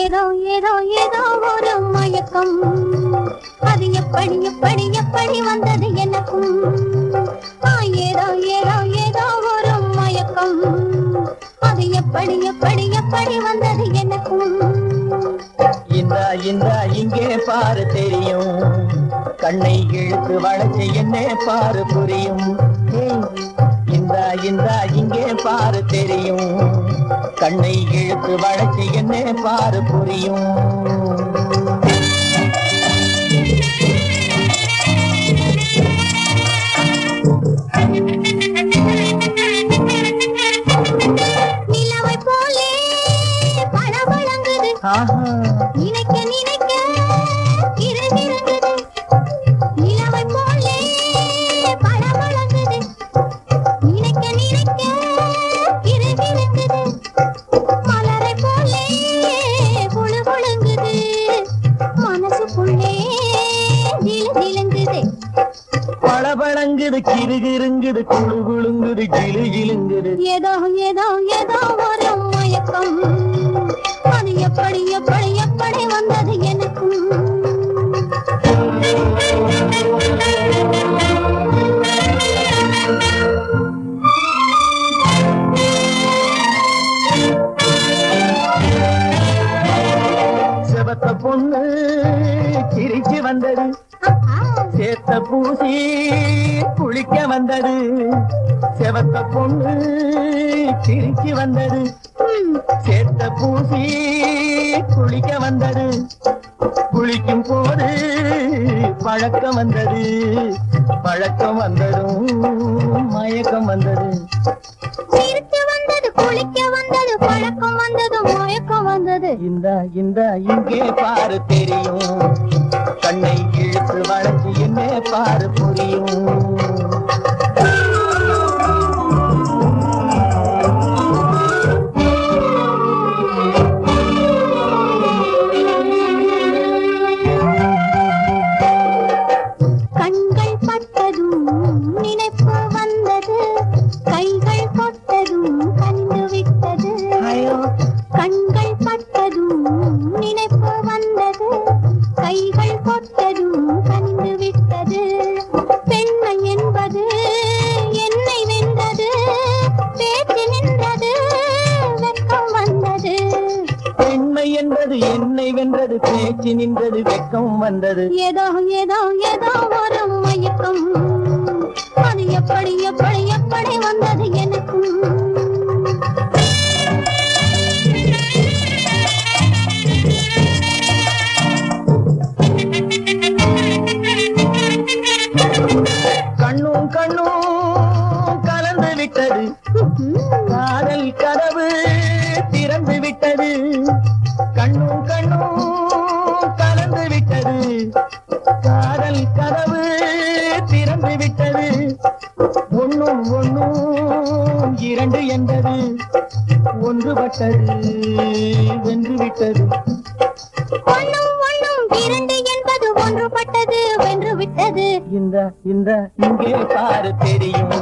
ஏதோ ஏதோ ஏதோ ஒரு மயக்கம், அது எப்படி எப்படி எப்படி வந்தது எனக்கும். ஏதோ ஏதோ ஏதோ ஒரு மயக்கம், அது எப்படி எப்படி எப்படி வந்தது எனக்கும். இந்த இங்கே பாரு தெரியும், கண்ணை இழுத்து வளைச்சு என்ன பாரு புரியும். இந்த இங்கே பாரு தெரியும், கண்ணை இழுத்து வளைச்சு என்ன பாரு புரியும். நிலவை போலே பளபளங்குது, நினைக்க நினைக்க இருந்திருந்தது. நிலவை போலே பளபளங்குது, நினைக்க நினைக்க இருந்திருந்தது. மலரை போலே குழு குழுங்குது, மனசுக்குள்ளே திலு திலுங்குது. பளபளங்குது கிருகிருங்குது குழு குழுங்குது கிளு கிளுங்குது. ஏதோ ஏதோ ஏதோ ஒரு மயக்கம், அது எப்படி எப்படி எப்படி வந்தது எனக்கும். செவத்த பொண்ணு சிரிச்சு வந்தது, சேத்த பூசி குளிக்க வந்தது. செவத்த பொண்ணு சிரிச்சு வந்தது, சேத்த பூசி குளிக்க வந்தது. குளிக்கும் போது பழக்கம் வந்தது, பழக்கம் வந்ததும் மயக்கம் வந்தது. சிரித்து வந்தது, குளிக்க வந்தது, பழக்கம் வந்தது, மயக்கம் வந்தது. இந்த இங்கே பாரு தெரியும், கண்ணை இழுத்து வளைச்சு என்ன பாரு புரியும். கண்கள் பட்டதும் நினைப்பு வந்தது, கைகள் கொட்டதும் கண்டு விட்டது. கண்கள் பட்டதும் நினைப்பு வந்தது, கைகள் கொட்டதும் கண்டு விட்டது. பெண்மை என்பது என்னை வென்றது, பேச்சு நின்றது, வெட்கம் வந்தது. பெண்மை என்பது என்னை வென்றது, பேச்சு நின்றது, வெட்கம் வந்தது. ஏதோ ஏதோ ஏதோ ஒரு மயக்கம், அது எப்படி எப்படி எப்படி வந்தது எனக்கும். கண்ணும் கண்ணும் கலந்து விட்டது, காதல் கதவு திறந்து விட்டது. கண்ணும் கண்ணும் கலந்து விட்டது, காதல் கதவு திறந்து விட்டது. ஒண்ணும் ஒண்ணும் இரண்டு என்பது, ஒன்றுபட்டது வென்று விட்டது. ஒண்ணும் ஒண்ணும் இரண்டு என்பது ஒன்றுபட்டது வென்று விட்டது. இந்த இங்கே பாரு தெரியும்,